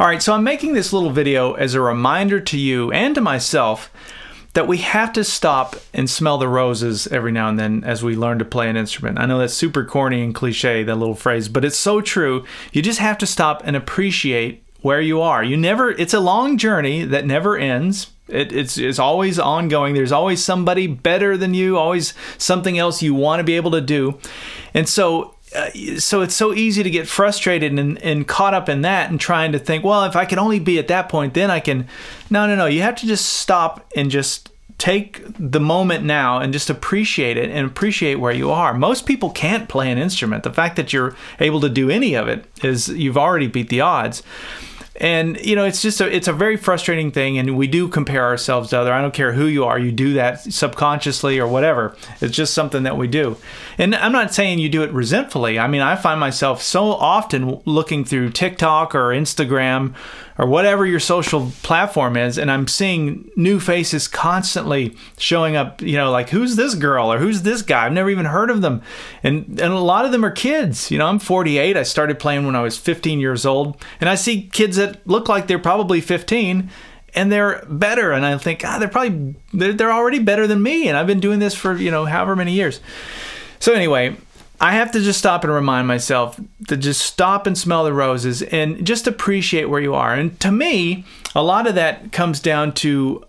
All right, so I'm making this little video as a reminder to you and to myself that we have to stop and smell the roses every now and then as we learn to play an instrument. I know that's super corny and cliche, that little phrase, but it's so true. You just have to stop and appreciate where you are. It's a long journey that never ends. It's always ongoing. There's always somebody better than you, always something else you want to be able to do. And so it's so easy to get frustrated and caught up in that and trying to think, well, if I can only be at that point, then I can. No. You have to just stop and just take the moment now and just appreciate it and appreciate where you are. Most people can't play an instrument. The fact that you're able to do any of it is you've already beat the odds. And, you know, it's a very frustrating thing, and we do compare ourselves to others. I don't care who you are, you do that subconsciously or whatever. It's just something that we do. And I'm not saying you do it resentfully. I mean, I find myself so often looking through TikTok or Instagram or whatever your social platform is, and I'm seeing new faces constantly showing up, you know, like, who's this girl or who's this guy? I've never even heard of them. And a lot of them are kids. You know, I'm 48. I started playing when I was 15 years old, and I see kids that look like they're probably 15 and they're better, and I think, they're already better than me, and I've been doing this for, you know, however many years. So anyway, I have to just stop and remind myself to just stop and smell the roses and just appreciate where you are. And to me, a lot of that comes down to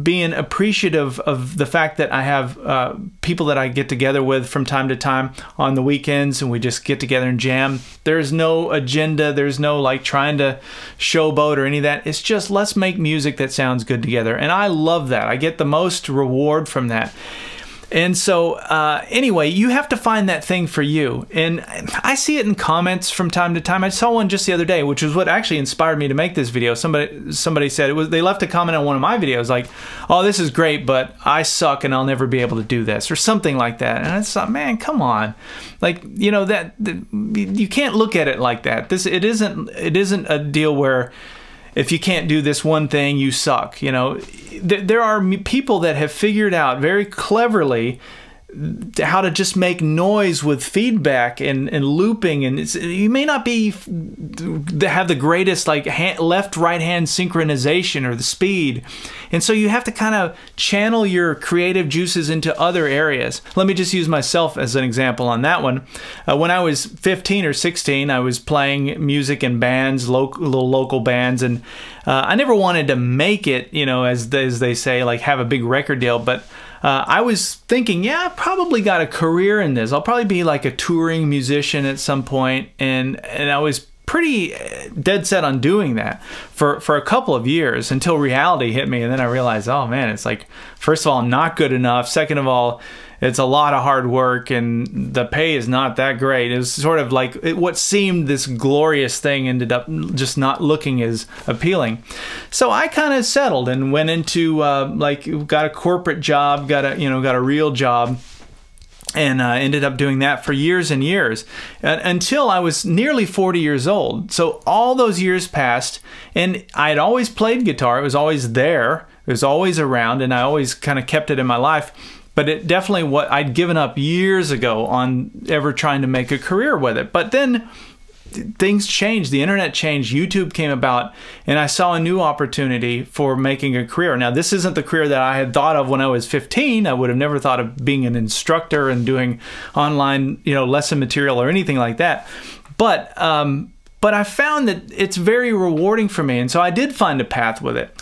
being appreciative of the fact that I have people that I get together with from time to time on the weekends, and we just get together and jam. There's no agenda. There's no like trying to showboat or any of that. It's just, let's make music that sounds good together. And I love that. I get the most reward from that. And so anyway, you have to find that thing for you. And I see it in comments from time to time. I saw one just the other day, which was what actually inspired me to make this video. Somebody said, they left a comment on one of my videos like, oh, this is great, but I suck and I'll never be able to do this, or something like that. And I thought, man, come on. Like, you know, you can't look at it like that. It isn't a deal where if you can't do this one thing, you suck. You know, there are people that have figured out very cleverly how to just make noise with feedback and looping, and you may not have the greatest like left-right hand synchronization or the speed, and so you have to kind of channel your creative juices into other areas. Let me just use myself as an example on that one. When I was 15 or 16, I was playing music in bands, little local bands, and I never wanted to make it, you know, as they say, like have a big record deal, but I was thinking, yeah, I probably got a career in this. I'll probably be like a touring musician at some point, and I was pretty dead set on doing that for a couple of years until reality hit me, and then I realized, oh man, it's like, first of all, I'm not good enough. Second of all, it's a lot of hard work, and the pay is not that great. It was sort of like what seemed this glorious thing ended up just not looking as appealing. So I kind of settled and went into got a corporate job, got a real job, and ended up doing that for years and years until I was nearly 40 years old. So all those years passed, and I had always played guitar. It was always there. It was always around, and I always kind of kept it in my life. But it definitely what I'd given up years ago on ever trying to make a career with it. But then things changed. The internet changed. YouTube came about, and I saw a new opportunity for making a career. Now, this isn't the career that I had thought of when I was 15. I would have never thought of being an instructor and doing online, you know, lesson material or anything like that. But I found that it's very rewarding for me, and so I did find a path with it.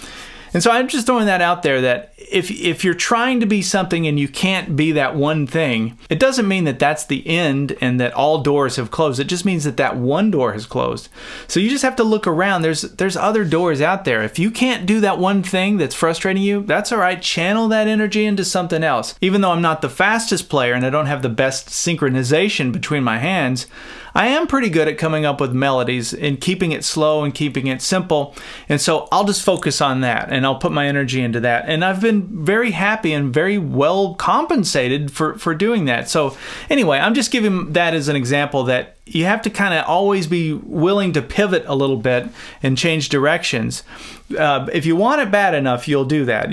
And so I'm just throwing that out there, that if you're trying to be something and you can't be that one thing, it doesn't mean that that's the end and that all doors have closed. It just means that that one door has closed. So you just have to look around. There's other doors out there. If you can't do that one thing that's frustrating you, that's all right. Channel that energy into something else. Even though I'm not the fastest player and I don't have the best synchronization between my hands, I am pretty good at coming up with melodies and keeping it slow and keeping it simple. And so I'll just focus on that, and I'll put my energy into that. And I've been very happy and very well compensated for doing that. So anyway, I'm just giving that as an example that you have to kind of always be willing to pivot a little bit and change directions. If you want it bad enough, you'll do that.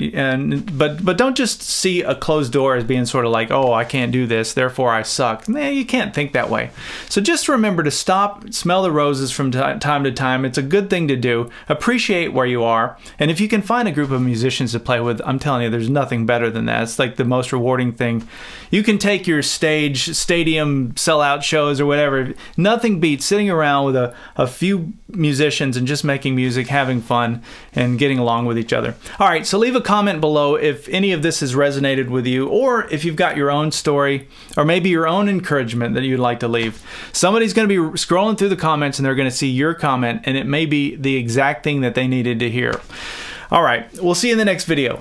But don't just see a closed door as being sort of like, oh, I can't do this, therefore I suck. Nah, you can't think that way. So just remember to stop, smell the roses from time to time. It's a good thing to do. Appreciate where you are. And if you can find a group of musicians to play with, I'm telling you, there's nothing better than that. It's like the most rewarding thing. You can take your stadium sellout shows or whatever. Nothing beats sitting around with a few musicians and just making music, having fun, and getting along with each other. All right, so leave a comment below if any of this has resonated with you, or if you've got your own story, or maybe your own encouragement that you'd like to leave. Somebody's going to be scrolling through the comments and they're going to see your comment, and it may be the exact thing that they needed to hear. All right, we'll see you in the next video.